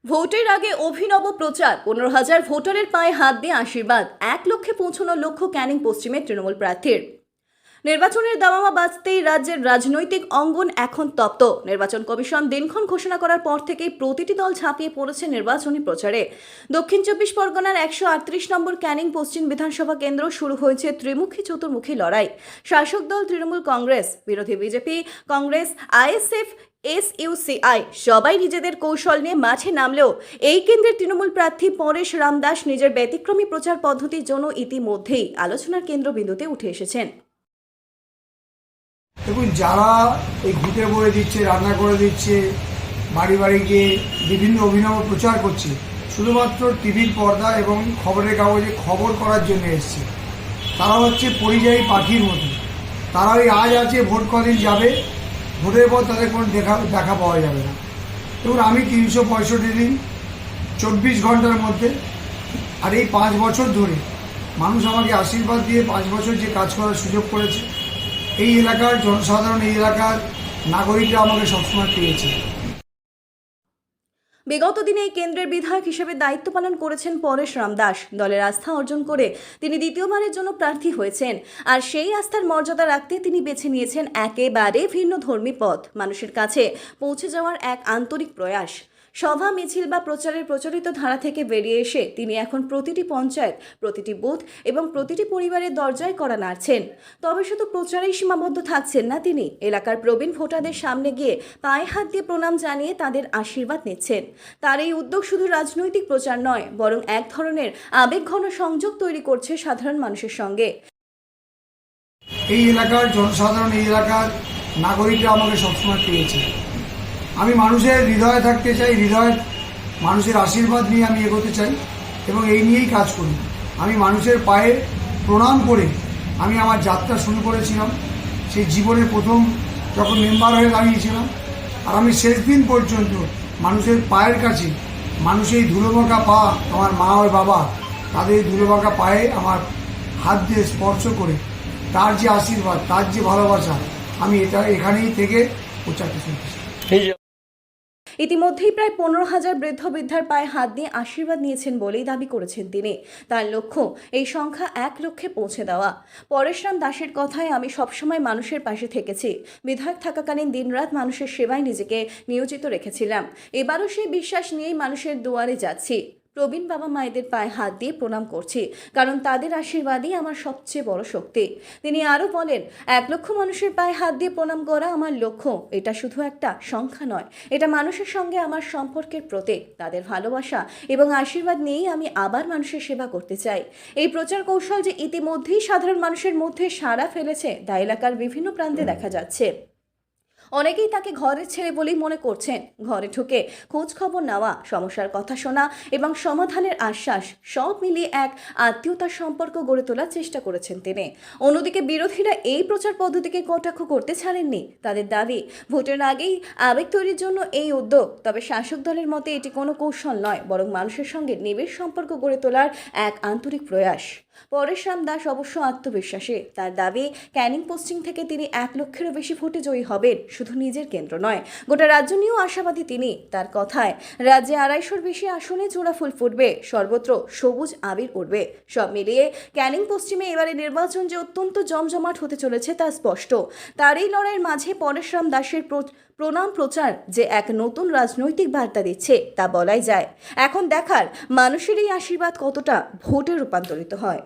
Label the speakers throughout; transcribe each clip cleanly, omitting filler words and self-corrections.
Speaker 1: ভোটের আগে অভিনব প্রচার, 15,000 ভোটারের পায়ে হাত দিয়ে আশীর্বাদ, 1 লক্ষে পৌঁছানোর লক্ষ্য ক্যানিং পশ্চিমের তৃণমূল প্রার্থীর। নির্বাচনের দামামা বাজতেই রাজ্যের রাজনৈতিক অঙ্গন এখন তপ্ত। নির্বাচন কমিশন দিনক্ষণ ঘোষণা করার পর থেকেই প্রতিটি দল ঝাঁপিয়ে পড়েছে নির্বাচনী প্রচারে। দক্ষিণ 24 পরগনার 138 নম্বর ক্যানিং পশ্চিম বিধানসভা কেন্দ্র শুরু হয়েছে ত্রিমুখী চতুর্মুখী লড়াই। শাসক দল তৃণমূল কংগ্রেস, বিরোধী বিজেপি, কংগ্রেস, আইএসএফ, এসইউসিআই সবাই নিজেদের কৌশল নিয়ে মাঠে নামলেও এই কেন্দ্রের তৃণমূল প্রার্থী পরেশ রামদাস নিজের ব্যতিক্রমী প্রচার পদ্ধতির জন্য ইতিমধ্যেই আলোচনার কেন্দ্রবিন্দুতে উঠে এসেছেন।
Speaker 2: দেখুন, যারা এই ঘুঁটে বলে দিচ্ছে, রান্না করে দিচ্ছে, বাড়ি বাড়ি গিয়ে বিভিন্ন অভিনব প্রচার করছে, শুধুমাত্র টিভির পর্দা এবং খবরের কাগজে খবর করার জন্য এসছে, তারা হচ্ছে পরিযায়ী পাখির মতো। তারা ওই আজ আছে, ভোট কদিন যাবে, ভোটের পর তাদের কোনো দেখা পাওয়া যাবে না। দেখুন, আমি 365 দিন 24 ঘন্টার মধ্যে, আর এই 5 বছর ধরে মানুষ আমাকে আশীর্বাদ দিয়ে 5 বছর যে কাজ করার সুযোগ করেছে, এই এলাকার জনসাধারণ, এই এলাকার নাগরিকরা আমাকে সবসময় পেয়েছে।
Speaker 1: বিগত দিনে এই কেন্দ্রের বিধায়ক হিসেবে দায়িত্ব পালন করেছেন পরেশ রামদাস। দলের আস্থা অর্জন করে তিনি দ্বিতীয়বারের জন্য প্রার্থী হয়েছেন, আর সেই আস্থার মর্যাদা রাখতে তিনি বেছে নিয়েছেন একেবারে ভিন্ন ধর্মী পথ, মানুষের কাছে পৌঁছে যাওয়ার এক আন্তরিক প্রয়াস। সভা, মিছিল বা প্রচারের প্রচলিত ধারা থেকে বেরিয়ে এসে তিনি এখন প্রতিটি পঞ্চায়েত, প্রতিটি বুথ এবং প্রতিটি পরিবারের দরজায় কড়া নাড়ছেন। তবে শুধু প্রচারেই সীমাবদ্ধ থাকছেন না তিনি, এলাকার প্রবীণ ভোটারদের সামনে গিয়ে পায়ে হাত দিয়ে প্রণাম জানিয়ে তাদের আশীর্বাদ নিচ্ছেন। তার এই উদ্যোগ শুধু রাজনৈতিক প্রচার নয়, বরং এক ধরনের আবেগঘন সংযোগ তৈরি করছে সাধারণ মানুষের সঙ্গে।
Speaker 2: এই এলাকার জনসাধারণ, এই এলাকার নাগরিকরা আমাকে সবসময় পেয়েছে। আমি মানুষের হৃদয়ে থাকতে চাই, হৃদয়ের মানুষের আশীর্বাদ নিয়ে আমি এগোতে চাই এবং এই নিয়েই কাজ করি। আমি মানুষের পায়ে প্রণাম করে আমি আমার যাত্রা শুরু করেছিলাম, সেই জীবনের প্রথম যখন মেম্বার হয়ে দাঁড়িয়েছিলাম, আর আমি শেষ দিন পর্যন্ত মানুষের পায়ের কাছে, মানুষের ধুলোমাখা পা, আমার মা ও বাবা, তাদের ধুলোমাখা পায়ে আমার হাত দিয়ে স্পর্শ করে তার যে আশীর্বাদ, তার যে ভালোবাসা, আমি এখানেই থেকে প্রচারটা শুনতেছি।
Speaker 1: ইতিমধ্যেই প্রায় 15,000 বৃদ্ধ বৃদ্ধার পায়ে হাত দিয়ে আশীর্বাদ নিয়েছেন বলেই দাবি করেছেন তিনি। তার লক্ষ্য এই সংখ্যা 1 লক্ষে পৌঁছে দেওয়া। পরেশরাম দাসের কথায়, আমি সবসময় মানুষের পাশে থেকেছি। বিধায়ক থাকাকালীন দিনরাত মানুষের সেবায় নিজেকে নিয়োজিত রেখেছিলাম। এবারও সেই বিশ্বাস নিয়েই মানুষের দুয়ারে যাচ্ছি। প্রবীণ বাবা মায়েদের পায়ে হাত দিয়ে প্রণাম করছি, কারণ তাদের আশীর্বাদই আমার সবচেয়ে বড় শক্তি। তিনি আরও বলেন, 1 লক্ষ মানুষের পায়ে হাত দিয়ে প্রণাম করা আমার লক্ষ্য। এটা শুধু একটা সংখ্যা নয়, এটা মানুষের সঙ্গে আমার সম্পর্কের প্রতীক। তাদের ভালোবাসা এবং আশীর্বাদ নিয়েই আমি আবার মানুষের সেবা করতে চাই। এই প্রচার কৌশল যে ইতিমধ্যেই সাধারণ মানুষের মধ্যে সাড়া ফেলেছে, তা এলাকার বিভিন্ন প্রান্তে দেখা যাচ্ছে। অনেকেই তাকে ঘরের ছেলে বলেই মনে করছেন। ঘরে ঢুকে খোঁজ খবর নেওয়া, সমস্যার কথা শোনা এবং সমাধানের আশ্বাস, সব মিলিয়ে এক আত্মীয়তার সম্পর্ক গড়ে তোলার চেষ্টা করেছেন তিনি। অন্যদিকে বিরোধীরা এই প্রচার পদ্ধতিকে কটাক্ষ করতে ছাড়েননি। তাদের দাবি, ভোটের আগেই আবেগ তৈরির জন্য এই উদ্যোগ। তবে শাসক দলের মতে এটি কোনো কৌশল নয়, বরং মানুষের সঙ্গে নিবিড় সম্পর্ক গড়ে তোলার এক আন্তরিক প্রয়াস। পরেশ রামদাস অবশ্য আত্মবিশ্বাসী। তার দাবি, ক্যানিং পশ্চিম থেকে তিনি 1 লক্ষেরও বেশি ভোটে জয়ী হবেন। শুধু নিজের কেন্দ্র নয়, গোটা রাজ্য নিয়েও আশাবাদী তিনি। তার কথায়, রাজ্যে 250-র বেশি আসনে জোড়া ফুল ফুটবে, সর্বত্র সবুজ আবির উঠবে। সব মিলিয়ে ক্যানিং পশ্চিমে এবারে নির্বাচন যে অত্যন্ত জমজমাট হতে চলেছে তা স্পষ্ট। তার এই লড়াইয়ের মাঝে পরেশ রামদাসের প্রণাম প্রচার যে এক নতুন রাজনৈতিক বার্তা দিচ্ছে, তা বলাই যায়। এখন দেখার, মানুষের এই আশীর্বাদ কতটা ভোটে রূপান্তরিত হয়।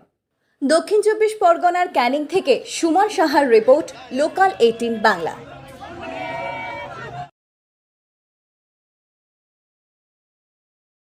Speaker 1: দক্ষিণ 24 পরগনার ক্যানিং থেকে সুমন সাহার রিপোর্ট, লোকাল 18 বাংলা।